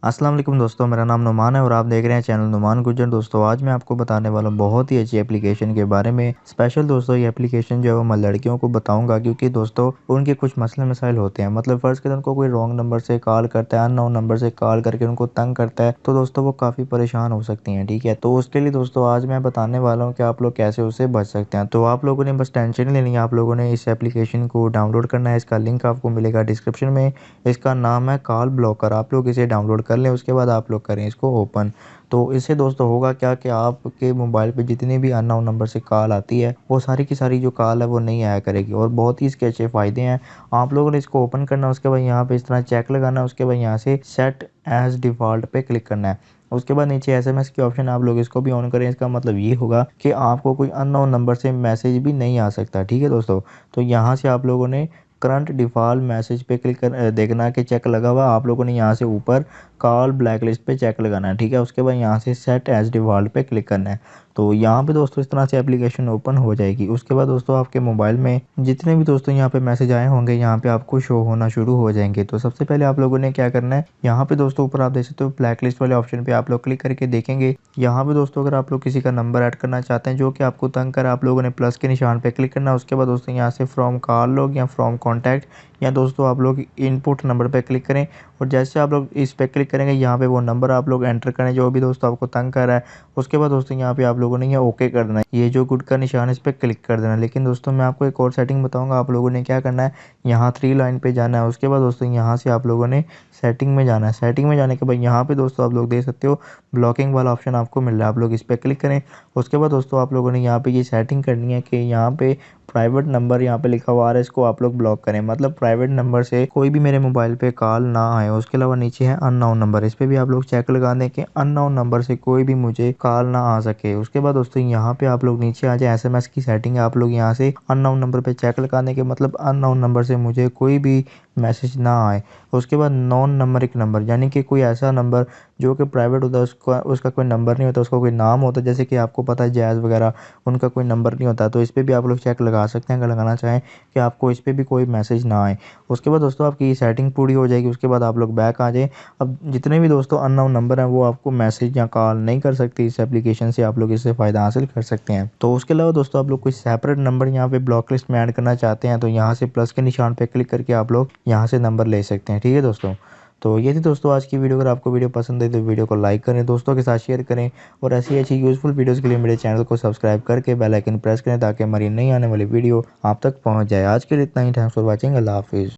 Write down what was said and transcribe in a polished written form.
अस्सलाम वालेकुम दोस्तों, मेरा नाम नुमान है और आप देख रहे हैं चैनल नुमान गुज्जर। दोस्तों आज मैं आपको बताने वाला हूँ बहुत ही अच्छी एप्लीकेशन के बारे में। स्पेशल दोस्तों ये एप्लीकेशन जो है वो मैं लड़कियों को बताऊंगा, क्योंकि दोस्तों उनके कुछ मसले मसाइल होते हैं। मतलब फ़र्ज़ करें उनको कोई रॉन्ग नंबर से कॉल करता है, अननोन नंबर से कॉल करके उनको तंग करता है, तो दोस्तों वो काफ़ी परेशान हो सकती हैं। ठीक है, तो उसके लिए दोस्तों आज मैं बताने वाला हूँ कि आप लोग कैसे उससे बच सकते हैं। तो आप लोगों ने बस टेंशन नहीं लेनी है, आप लोगों ने इस एप्लीकेशन को डाउनलोड करना है। इसका लिंक आपको मिलेगा डिस्क्रिप्शन में। इसका नाम है कॉल ब्लॉकर। आप लोग इसे डाउनलोड कर लें, उसके बाद आप लोग करें इसको ओपन। तो इससे दोस्तों होगा क्या कि आपके मोबाइल पे जितनी भी अननोन नंबर से कॉल आती है वो सारी की सारी जो कॉल है वो नहीं आया करेगी, और बहुत ही इसके अच्छे फ़ायदे हैं। आप लोगों ने इसको ओपन करना है, उसके बाद यहाँ पे इस तरह चेक लगाना है, उसके बाद यहाँ से सेट एज़ डिफ़ॉल्ट पे क्लिक करना है। उसके बाद नीचे एसएमएस की ऑप्शन आप लोग इसको भी ऑन करें। इसका मतलब ये होगा कि आपको कोई अननोन नंबर से मैसेज भी नहीं आ सकता। ठीक है दोस्तों, तो यहाँ से आप लोगों ने करंट डिफ़ॉल्ट मैसेज पे क्लिक कर देखना कि चेक लगा हुआ। आप लोगों ने यहाँ से ऊपर कॉल ब्लैक लिस्ट पे चेक लगाना है। ठीक है, उसके बाद यहाँ से सेट एज़ डिफ़ॉल्ट पे क्लिक करना है। तो यहाँ पे दोस्तों इस तरह से एप्लीकेशन ओपन हो जाएगी। उसके बाद दोस्तों आपके मोबाइल में जितने भी दोस्तों यहाँ पे मैसेज आए होंगे यहाँ पे आपको शो होना शुरू हो जाएंगे। तो सबसे पहले आप लोगों ने क्या करना है, यहाँ पे दोस्तों ऊपर आप देख सकते हो ब्लैक लिस्ट वाले ऑप्शन पे आप लोग क्लिक करके देखेंगे। यहाँ पे दोस्तों अगर आप लोग किसी का नंबर ऐड करना चाहते हैं जो कि आपको तंग करे, आप लोगों ने प्लस के निशान पे क्लिक करना है। उसके बाद दोस्तों यहाँ से फ्रॉम कॉल लॉग या फ्रॉम कॉन्टैक्ट या दोस्तों आप लोग इनपुट नंबर पे क्लिक करें, और जैसे आप लोग इस पे क्लिक करेंगे यहाँ पे वो नंबर आप लोग एंटर करें जो भी दोस्तों आपको तंग कर रहा है। उसके बाद दोस्तों यहाँ पे आप लोगों ने ये ओके कर देना है, ये जो गुड का निशान है इस पे क्लिक कर देना है। लेकिन दोस्तों मैं आपको एक और सेटिंग बताऊंगा। आप लोगों ने क्या करना है, यहाँ 3 लाइन पे जाना है। उसके बाद दोस्तों यहाँ से आप लोगों ने सेटिंग में जाना है। सेटिंग में जाने के बाद यहाँ पे दोस्तों आप लोग देख सकते हो ब्लॉकिंग वाला ऑप्शन आपको मिल रहा है, आप लोग इस पर क्लिक करें। उसके बाद दोस्तों आप लोगों ने यहाँ पे ये सेटिंग करनी है कि यहाँ पे प्राइवेट नंबर यहाँ पे लिखा हुआ आ रहा है, इसको आप लोग ब्लॉक करें। मतलब प्राइवेट नंबर से कोई भी मेरे मोबाइल पे कॉल ना आए। उसके अलावा नीचे है अननोन नंबर, इस पे भी आप लोग चेक लगा दें कि अननोन नंबर से कोई भी मुझे कॉल ना आ सके। उसके बाद दोस्तों यहाँ पे आप लोग नीचे आ जाए, एसएमएस की सेटिंग है, आप लोग यहाँ से अननोन नंबर पे चेक लगा दें कि मतलब अननोन नंबर से मुझे कोई भी मैसेज ना आए। उसके बाद नॉन नंबरिक नंबर, यानी कि कोई ऐसा नंबर जो कि प्राइवेट होता है, उसका कोई नंबर नहीं होता, उसका कोई नाम होता है, जैसे कि आपको पता है जैज़ वगैरह, उनका कोई नंबर नहीं होता। तो इस पे भी आप लोग चेक लगा सकते हैं अगर लगाना चाहें कि आपको इस पे भी कोई मैसेज ना आए। उसके बाद दोस्तों आपकी ये सेटिंग पूरी हो जाएगी। उसके बाद आप लोग बैक आ जाएँ। अब जितने भी दोस्तों अननोन नंबर हैं वो आपको मैसेज या कॉल नहीं कर सकती, इस एप्लीकेशन से आप लोग इससे फ़ायदा हासिल कर सकते हैं। तो उसके अलावा दोस्तों आप लोग कोई सेपरेट नंबर यहाँ पे ब्लॉक लिस्ट में ऐड करना चाहते हैं तो यहाँ से प्लस के निशान पे क्लिक करके आप लोग यहाँ से नंबर ले सकते हैं। ठीक है दोस्तों, तो ये थी दोस्तों आज की वीडियो। अगर आपको वीडियो पसंद है तो वीडियो को लाइक करें, दोस्तों के साथ शेयर करें, और ऐसी अच्छी यूज़फुल वीडियोस के लिए मेरे चैनल को सब्सक्राइब करके बेल आइकन प्रेस करें ताकि हमारी नई आने वाली वीडियो आप तक पहुंच जाए। आज के लिए इतना ही। Thanks for watching. अल्लाह हाफिज़।